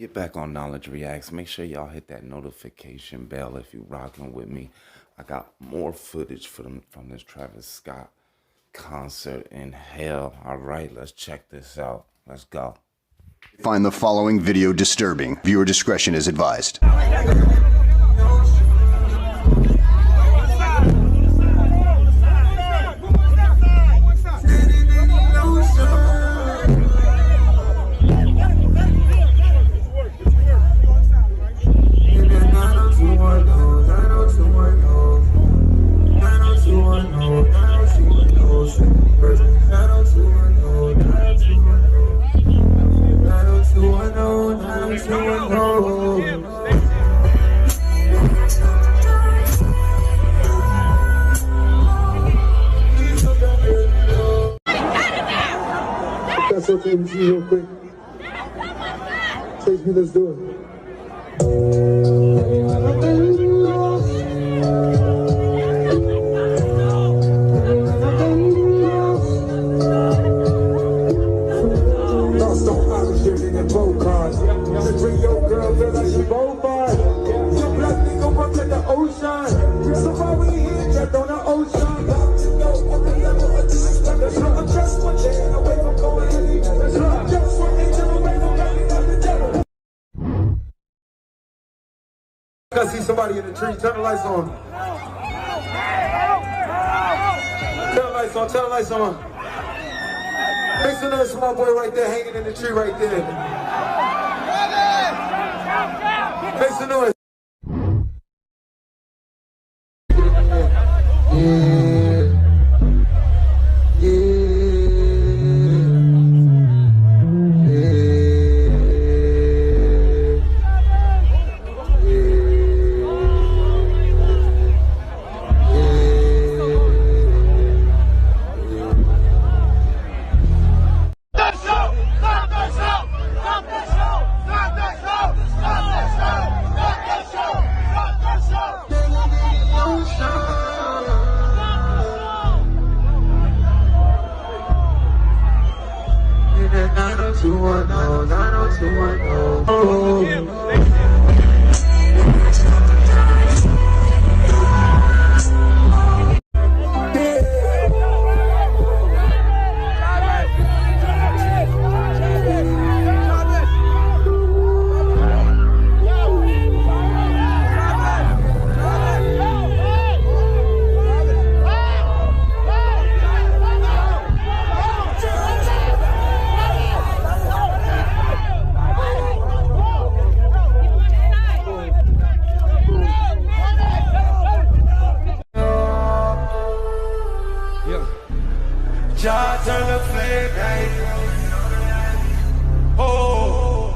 Get back on Knowledge Reacts. Make sure y'all hit that notification bell if you rocking with me. I got more footage from this Travis Scott concert in hell. All right, let's check this out. Let's go. Find the following video disturbing. Viewer discretion is advised. That's okay with you real quick. Chase me, let's do it. Lost on Irish shit in boat cars. Bring your girl, feel like she both bars. Your black nigga run to the ocean. So far we here, trapped on the ocean. I'm just one day away from going anywhere. Just one day away from going. I see somebody in the tree. Turn the lights on. Turn the lights on. Turn the lights on. Make some noise for my boy right there, hanging in the tree right there. Make some noise. Jah turn the flame night. Oh.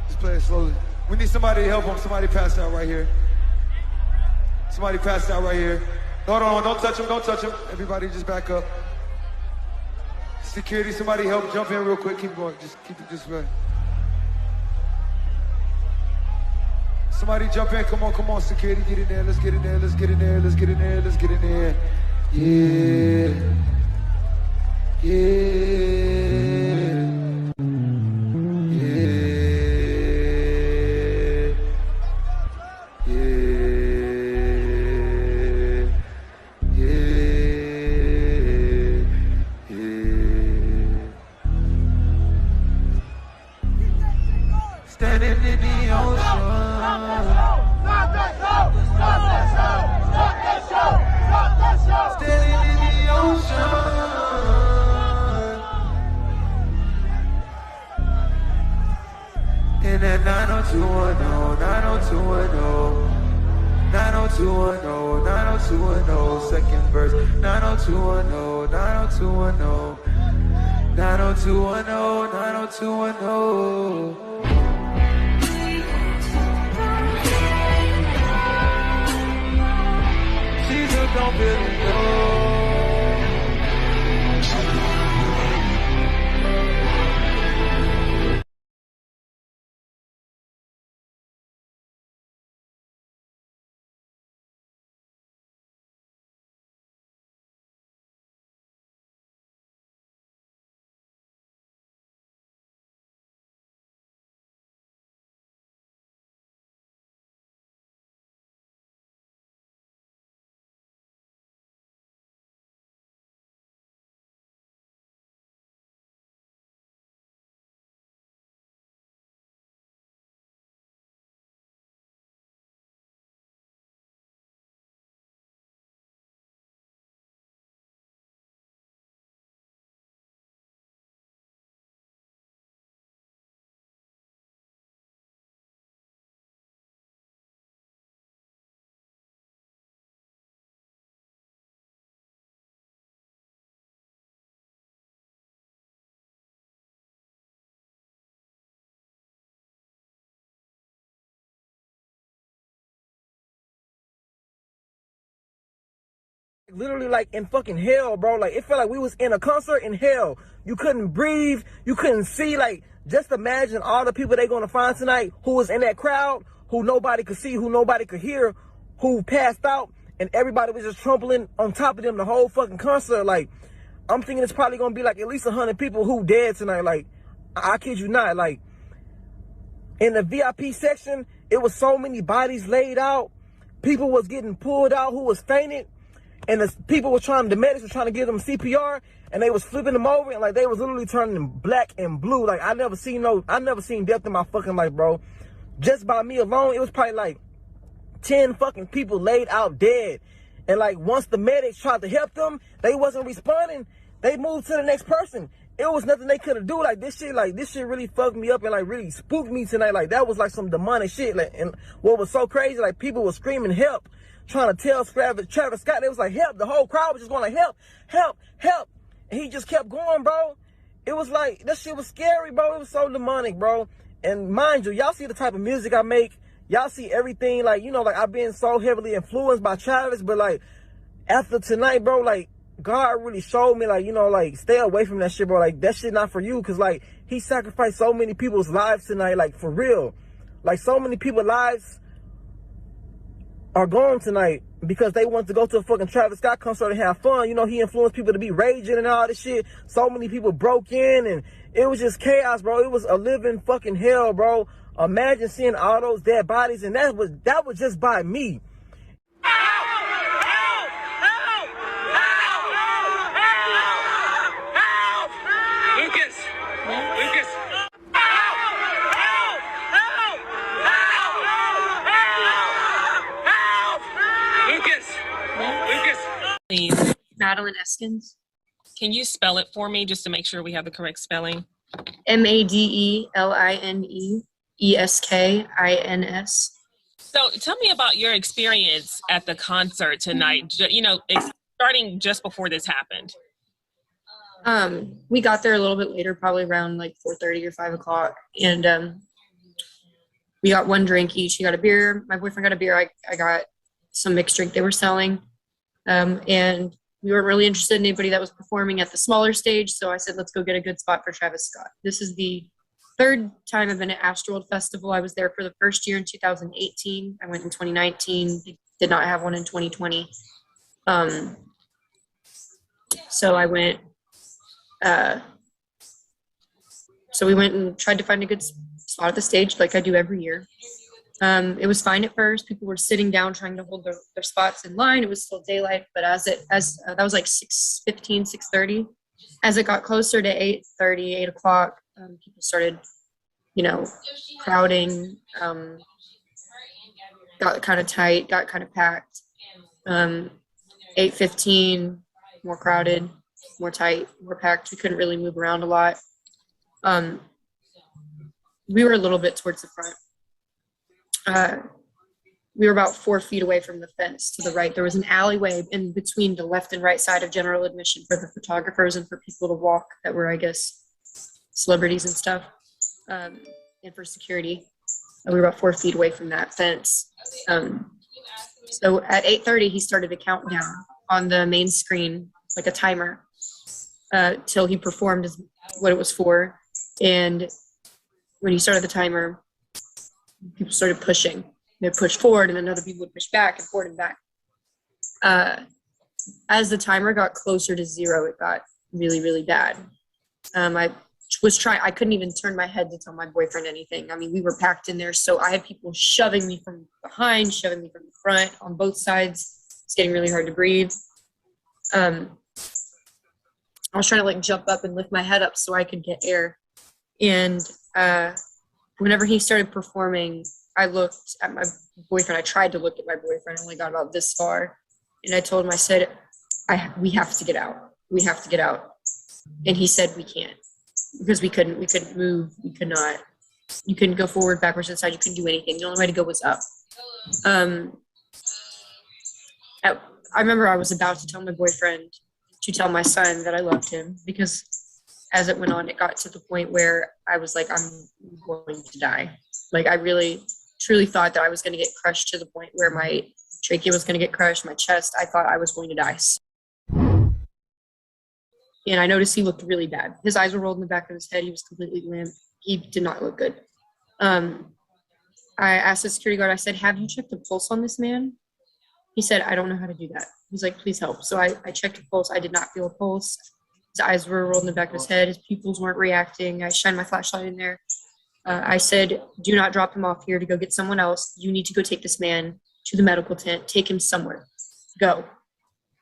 Just play it slowly. We need somebody to help him. Somebody passed out right here. Somebody passed out right here. Hold on, don't touch him, don't touch him. Everybody just back up. Security, somebody help jump in real quick. Keep going, just keep it this way. Somebody jump in, come on, security, get in there, let's get in there, let's get in there, let's get in there, let's get in there. Yeah. Standing in the ocean. Standing in the ocean. In that 90210, 90210, 90210, 90210, second verse, 90210, 90210, 90210, 90210. Don't really know. literally like in fucking hell, bro. Like, it felt like we was in a concert in hell. You couldn't breathe. You couldn't see. Like, just imagine all the people they gonna find tonight who was in that crowd, who nobody could see, who nobody could hear, who passed out, and everybody was just trampling on top of them the whole fucking concert. Like, I'm thinking it's probably gonna be like at least 100 people who dead tonight. Like, I kid you not. Like, in the VIP section, it was so many bodies laid out. People was getting pulled out who was fainted, and the medics were trying to give them CPR, and they was flipping them over, and like they was literally turning black and blue. Like, I never seen death in my fucking life, bro. Just by me alone, it was probably like 10 fucking people laid out dead. And like, once the medics tried to help them, they wasn't responding. They moved to the next person. It was nothing they could have do. Like, this shit really fucked me up and like really spooked me tonight. Like, that was like some demonic shit. Like, and what was so crazy, like, people were screaming help, trying to tell Travis Scott. They was like, help. The whole crowd was just going like, help, help, help. And he just kept going, bro. It was like, that shit was scary, bro. It was so demonic, bro. And mind you, y'all see the type of music I make. Y'all see everything. Like, you know, like, I've been so heavily influenced by Travis, but like, after tonight, bro, like, God really showed me, like, you know, like, stay away from that shit, bro. Like, that shit not for you, because, like, he sacrificed so many people's lives tonight, like, for real. Like, so many people's lives are gone tonight because they want to go to a fucking Travis Scott concert and have fun. You know, he influenced people to be raging and all this shit. So many people broke in, and it was just chaos, bro. It was a living fucking hell, bro. Imagine seeing all those dead bodies, and that was just by me. Please. Madeline Eskins. Can you spell it for me just to make sure we have the correct spelling? Madeline So tell me about your experience at the concert tonight, you know, starting just before this happened. We got there a little bit later, probably around like 4:30 or 5 o'clock. And we got one drink each. He got a beer. My boyfriend got a beer. I got some mixed drink they were selling. And we weren't really interested in anybody that was performing at the smaller stage. So I said, let's go get a good spot for Travis Scott. This is the third time I've been at Astroworld Festival. I was there for the first year in 2018. I went in 2019. They did not have one in 2020. So I went, so we went and tried to find a good spot at the stage like I do every year. It was fine at first. People were sitting down trying to hold their spots in line. It was still daylight, but that was like 6:15, 6:30. As it got closer to 8:30, 8 o'clock, people started, you know, crowding, got kind of tight, got kind of packed. 8:15, more crowded, more tight, more packed. We couldn't really move around a lot. We were a little bit towards the front. We were about 4 feet away from the fence to the right. There was an alleyway in between the left and right side of general admission for the photographers and for people to walk that were, I guess, celebrities and stuff, and for security. We were about 4 feet away from that fence. So at 8:30, he started a countdown on the main screen, like a timer, till he performed what it was for. And when he started the timer, people started pushing. They'd push forward, and then other people would push back and forward and back. As the timer got closer to 0, it got really, really bad. I couldn't even turn my head to tell my boyfriend anything. I mean, we were packed in there, so I had people shoving me from behind, shoving me from the front on both sides. It's getting really hard to breathe. I was trying to like jump up and lift my head up so I could get air. And whenever he started performing, I looked at my boyfriend. I tried to look at my boyfriend. I only got about this far. And I told him, I said, we have to get out. We have to get out. And he said, we can't. Because we couldn't move. We could not. You couldn't go forward, backwards, to the side. You couldn't do anything. The only way to go was up. I remember I was about to tell my boyfriend to tell my son that I loved him, because as it went on, it got to the point where I was like, I'm going to die. Like, I really, truly thought that I was going to get crushed to the point where my trachea was going to get crushed, my chest. I thought I was going to die. And I noticed he looked really bad. His eyes were rolled in the back of his head. He was completely limp. He did not look good. I asked the security guard, I said, have you checked the pulse on this man? He said, I don't know how to do that. He's like, please help. So I checked the pulse. I did not feel a pulse. His eyes were rolled in the back of his head. His pupils weren't reacting. I shined my flashlight in there. I said, do not drop him off here to go get someone else. You need to go take this man to the medical tent. Take him somewhere. Go.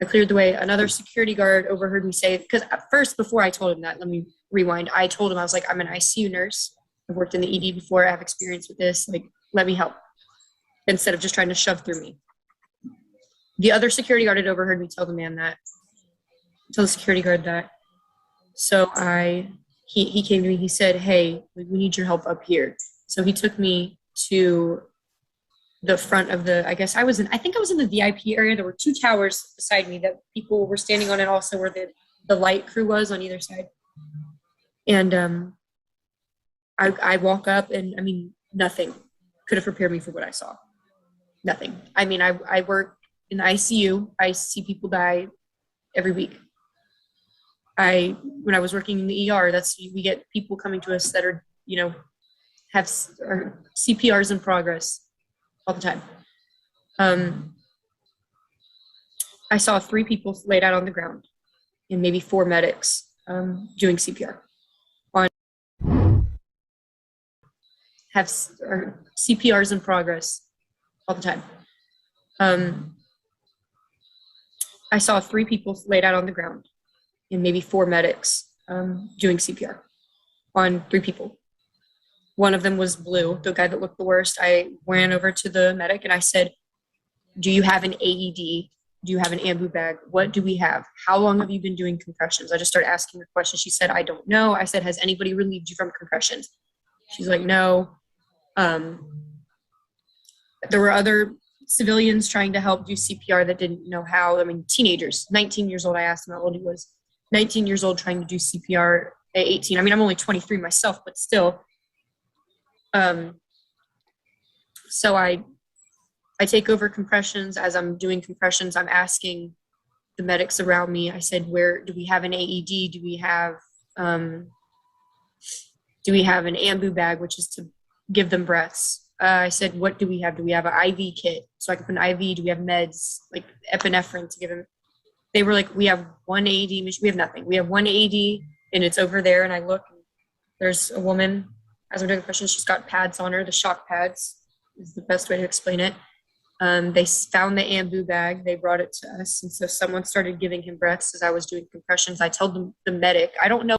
I cleared the way. Another security guard overheard me say, because at first, before I told him that, let me rewind. I told him, I was like, I'm an ICU nurse. I've worked in the ED before. I have experience with this. Like, let me help. Instead of just trying to shove through me. The other security guard had overheard me tell the man that. Tell the security guard that. So he came to me, he said, hey, we need your help up here. So he took me to the front of the, I think I was in the VIP area. There were 2 towers beside me that people were standing on, and also where the light crew was on either side. And I walk up, and I mean, nothing could have prepared me for what I saw. Nothing. I mean, I work in the ICU. I see people die every week. When I was working in the ER, we get people coming to us that are, have CPRs in progress all the time. I saw 3 people laid out on the ground and maybe 4 medics doing CPR. Have CPRs in progress all the time. I saw 3 people laid out on the ground and maybe 4 medics doing CPR on 3 people. One of them was Blue, the guy that looked the worst. I ran over to the medic and I said, do you have an AED? Do you have an ambu bag? What do we have? How long have you been doing concussions? I just started asking her questions. She said, I don't know. I said, has anybody relieved you from concussions? She's like, no. There were other civilians trying to help do CPR that didn't know how. I mean, teenagers, 19 years old. I asked him how old he was. 19 years old trying to do CPR at 18. I mean, I'm only 23 myself, but still. So I take over compressions. As I'm doing compressions, I'm asking the medics around me. I said, where do we have an AED? Do we have an ambu bag, which is to give them breaths? I said, what do we have? Do we have an IV kit? So I can put an IV. Do we have meds, like epinephrine to give them? They were like, we have 1 AED machine. We have nothing. We have 1 AED and it's over there. And I look, there's a woman, as I'm doing compressions, she's got pads on her, the shock pads is the best way to explain it. They found the ambu bag. They brought it to us. And so someone started giving him breaths as I was doing compressions. I told them, the medic, I don't know